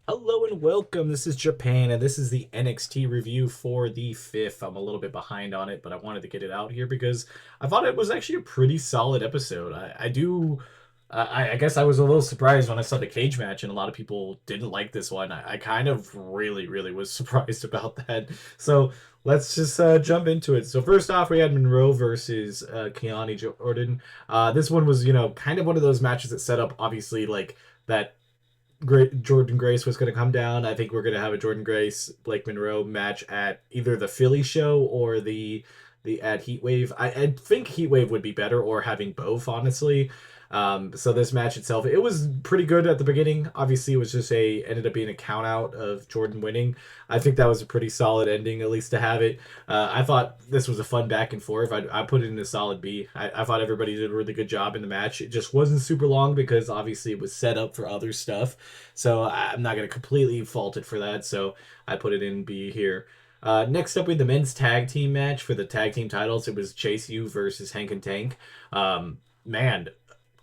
Hello and welcome. This is Japan, and this is the NXT review for the 5th. I'm a little bit behind on it, but I wanted to get it out here because I thought it was actually a pretty solid episode. I do. I guess I was a little surprised when I saw the cage match, and a lot of people didn't like this one. I kind of really was surprised about that. So let's just jump into it. So first off, we had Monroe versus Keani Jordan. This one was, kind of one of those matches that set up, obviously, like that Great Jordan Grace was going to come down. I think we're going to have a Jordan Grace Blake Monroe match at either the Philly show or the at Heatwave. I think Heatwave would be better, or having both, honestly. So this match itself, it was pretty good at the beginning. Obviously, it was just ended up being a count out of Jordan winning. I think that was a pretty solid ending, at least to have it. I thought this was a fun back and forth. I put it in a solid B. I thought everybody did a really good job in the match. It just wasn't super long because obviously it was set up for other stuff. So I'm not going to completely fault it for that. So I put it in B here. Next up, we had the men's tag team match for the tag team titles. It was Chase U versus Hank and Tank. Man,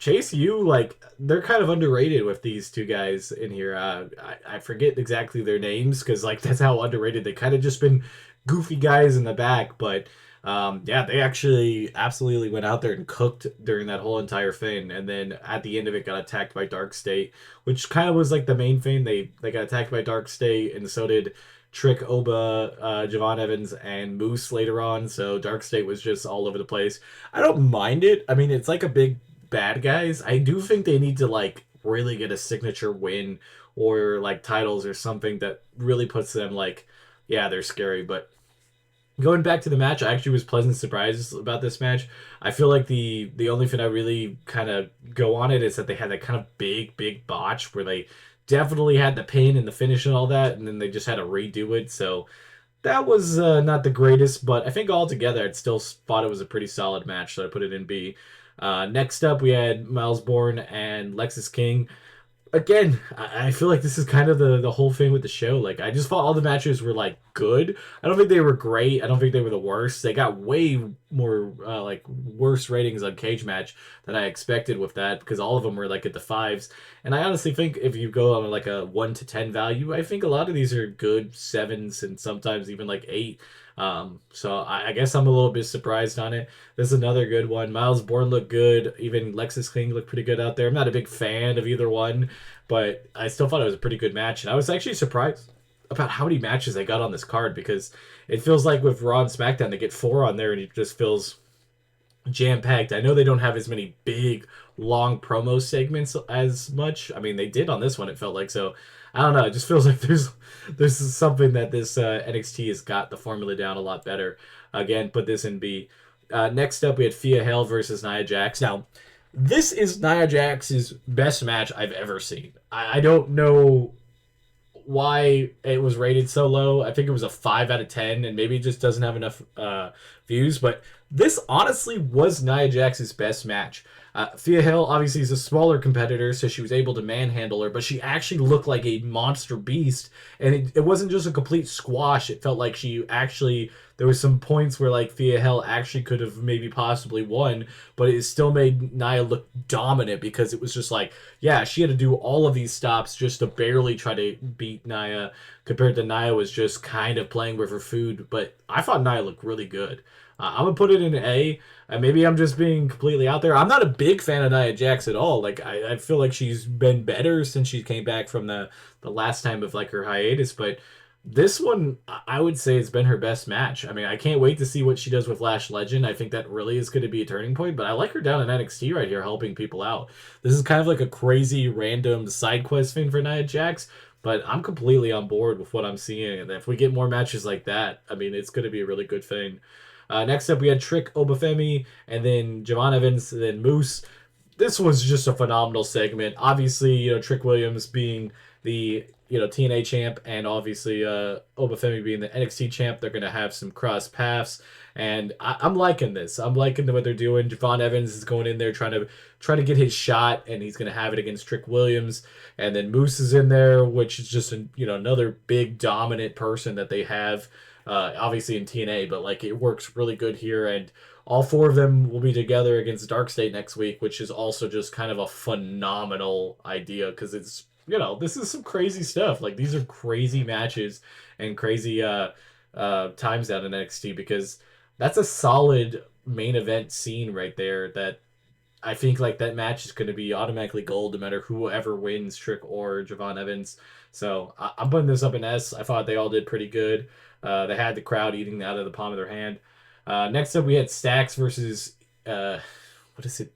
Chase U, like, they're kind of underrated with these two guys in here. I forget exactly their names because, like, that's how underrated they kind of just been goofy guys in the back. But yeah, they actually absolutely went out there and cooked during that whole entire thing. And then at the end of it, got attacked by Dark State, which kind of was like the main thing. They got attacked by Dark State, and so did Trick, Oba, Javon Evans, and Moose later on. So Dark State was just all over the place. I don't mind it. I mean, it's like a big bad guys. I do think they need to like really get a signature win or like titles or something that really puts them like, yeah, they're scary. But going back to the match, I actually was pleasant surprised about this match. I feel like the only thing I really kind of go on it is that they had that kind of big botch where they definitely had the pin and the finish and all that, and then they just had to redo it. So that was not the greatest, but I think altogether I'd still thought it was a pretty solid match, so I put it in B. Next up, we had Miles Bourne and Lexus King. Again, I feel like this is kind of the whole thing with the show. Like, I just thought all the matches were like good. I don't think they were great. I don't think they were the worst. They got way more like worse ratings on Cage Match than I expected with that, because all of them were like at the fives. And I honestly think if you go on like a 1 to 10 value, I think a lot of these are good sevens and sometimes even like eight. So I guess I'm a little bit surprised on it. This is another good one. Miles Bourne looked good. Even Lexus King looked pretty good out there. I'm not a big fan of either one, but I still thought it was a pretty good match. And I was actually surprised about how many matches they got on this card, because it feels like with Raw and SmackDown, they get four on there and it just feels jam packed. I know they don't have as many big, long promo segments as much. I mean, they did on this one, it felt like. So I don't know. It just feels like there's something that this NXT has got the formula down a lot better. Again, put this in B. Next up, we had Fia Hale versus Nia Jax. Now, this is Nia Jax's best match I've ever seen. I don't know why it was rated so low. I think it was a 5 out of 10, and maybe it just doesn't have enough views. But this honestly was Nia Jax's best match. Thea Hill obviously is a smaller competitor, so she was able to manhandle her, but she actually looked like a monster beast, and it wasn't just a complete squash. It felt like she actually, there was some points where like Thea Hill actually could have maybe possibly won, but it still made Nia look dominant, because it was just like, yeah, she had to do all of these stops just to barely try to beat Nia, compared to Nia was just kind of playing with her food. But I thought Nia looked really good. I'm gonna put it in A. Maybe I'm just being completely out there. I'm not a big fan of Nia Jax at all. Like, I feel like she's been better since she came back from the last time of like her hiatus. But this one, I would say it's been her best match. I mean, I can't wait to see what she does with Lash Legend. I think that really is going to be a turning point. But I like her down in NXT right here, helping people out. This is kind of like a crazy random side quest thing for Nia Jax. But I'm completely on board with what I'm seeing. And if we get more matches like that, I mean, it's going to be a really good thing. Next up, we had Trick Obafemi, and then Javon Evans, and then Moose. This was just a phenomenal segment. Obviously, Trick Williams being the TNA champ, and obviously Obafemi being the NXT champ, they're gonna have some cross paths, and I'm liking this. I'm liking what they're doing. Javon Evans is going in there trying to get his shot, and he's gonna have it against Trick Williams, and then Moose is in there, which is just another big dominant person that they have. Obviously in TNA, but like it works really good here, and all four of them will be together against Dark State next week, which is also just kind of a phenomenal idea, because it's this is some crazy stuff. Like these are crazy matches and crazy times out in NXT because that's a solid main event scene right there that I think like that match is going to be automatically gold no matter whoever wins, Trick or Javon Evans. So I'm putting this up in S. I thought they all did pretty good. They had the crowd eating out of the palm of their hand. Next up, we had Stacks versus what is it?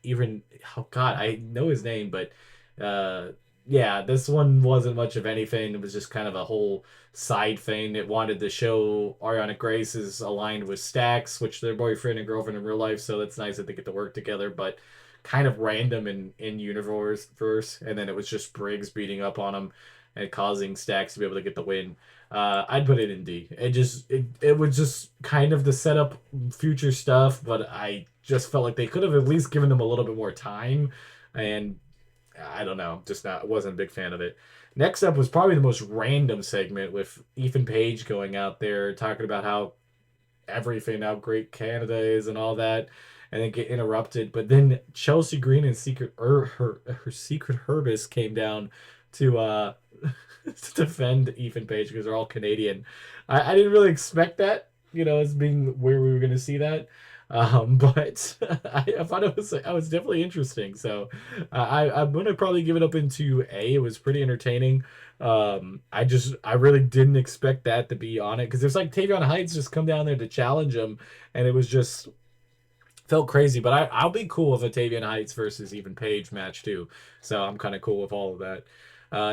Even oh god, I know his name, but uh, yeah, this one wasn't much of anything. It was just kind of a whole side thing. It wanted to show Ariana Grace is aligned with Stacks, which they're boyfriend and girlfriend in real life, so that's nice that they get to work together, but kind of random in universe verse. And then it was just Briggs beating up on him and causing Stacks to be able to get the win. I'd put it in D. It was just kind of the setup future stuff, but I just felt like they could have at least given them a little bit more time. And I don't know, just not wasn't a big fan of it. Next up was probably the most random segment with Ethan Page going out there talking about how everything, how great Canada is and all that, and then get interrupted. But then Chelsea Green and her secret Herbis came down to to defend Ethan Page because they're all Canadian. I didn't really expect that, as being where we were going to see that. But I thought I was definitely interesting. So I'm gonna probably give it up into A. It was pretty entertaining. I really didn't expect that to be on it because there's like Tavion Heights just come down there to challenge him, and it was just felt crazy. But I'll be cool with a Tavion Heights versus even Page match too. So I'm kind of cool with all of that.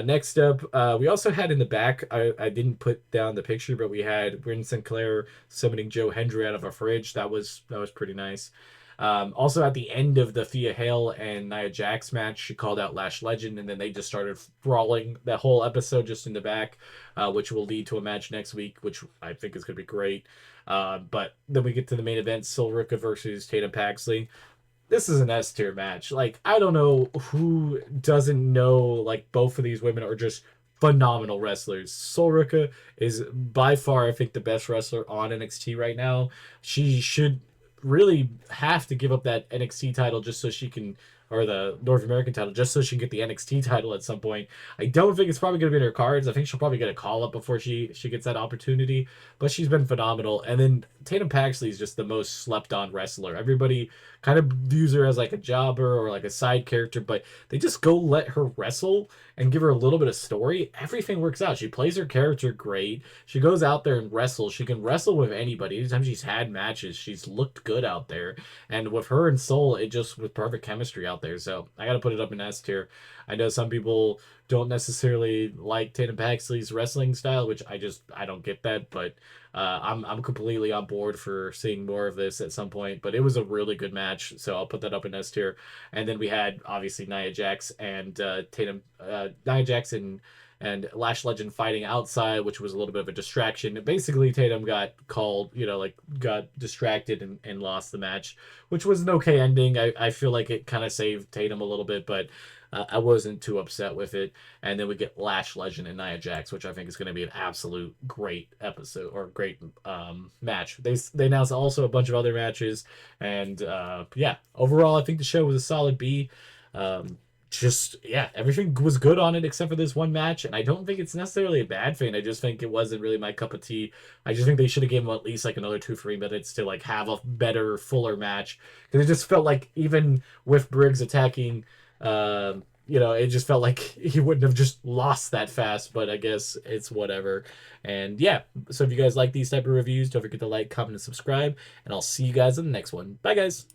Next up, we also had in the back, I didn't put down the picture, but we had Bryn Sinclair summoning Joe Hendry out of a fridge. That was pretty nice. Also, at the end of the Thea Hale and Nia Jax match, she called out Lash Legend, and then they just started brawling that whole episode just in the back, which will lead to a match next week, which I think is going to be great. But then we get to the main event, Silrica versus Tatum Paxley. This is an S tier match. Like, I don't know who doesn't know, like, both of these women are just phenomenal wrestlers. Solrica is by far, I think, the best wrestler on NXT right now. She should really have to give up that NXT title just so she can, or the North American title, just so she can get the NXT title at some point. I don't think it's probably going to be in her cards. I think she'll probably get a call up before she gets that opportunity, but she's been phenomenal. And then Tatum Paxley is just the most slept on wrestler. Everybody kind of views her as like a jobber or like a side character, but they just go let her wrestle and give her a little bit of story. Everything works out. She plays her character great. She goes out there and wrestles. She can wrestle with anybody. Anytime she's had matches, she's looked good out there. And with her and Soul, it just was perfect chemistry out there. So I got to put it up in S tier. I know some people don't necessarily like Tatum Paxley's wrestling style, which I don't get that, but I'm completely on board for seeing more of this at some point. But it was a really good match, so I'll put that up in S tier. And then we had obviously Nia Jax and Nia Jax and Lash Legend fighting outside, which was a little bit of a distraction. Basically, Tatum got called, like got distracted and lost the match, which was an okay ending. I feel like it kind of saved Tatum a little bit, but I wasn't too upset with it. And then we get Lash Legend and Nia Jax, which I think is going to be an absolute great episode or great match. They announced also a bunch of other matches, and yeah, overall, I think the show was a solid B. Just yeah, everything was good on it except for this one match, and I don't think it's necessarily a bad thing. I just think it wasn't really my cup of tea. I just think they should have given him at least like another 2-3 minutes to like have a better, fuller match, because it just felt like even with Briggs attacking, it just felt like he wouldn't have just lost that fast. But I guess it's whatever. And yeah, so if you guys like these type of reviews, don't forget to like, comment, and subscribe, and I'll see you guys in the next one. Bye, guys.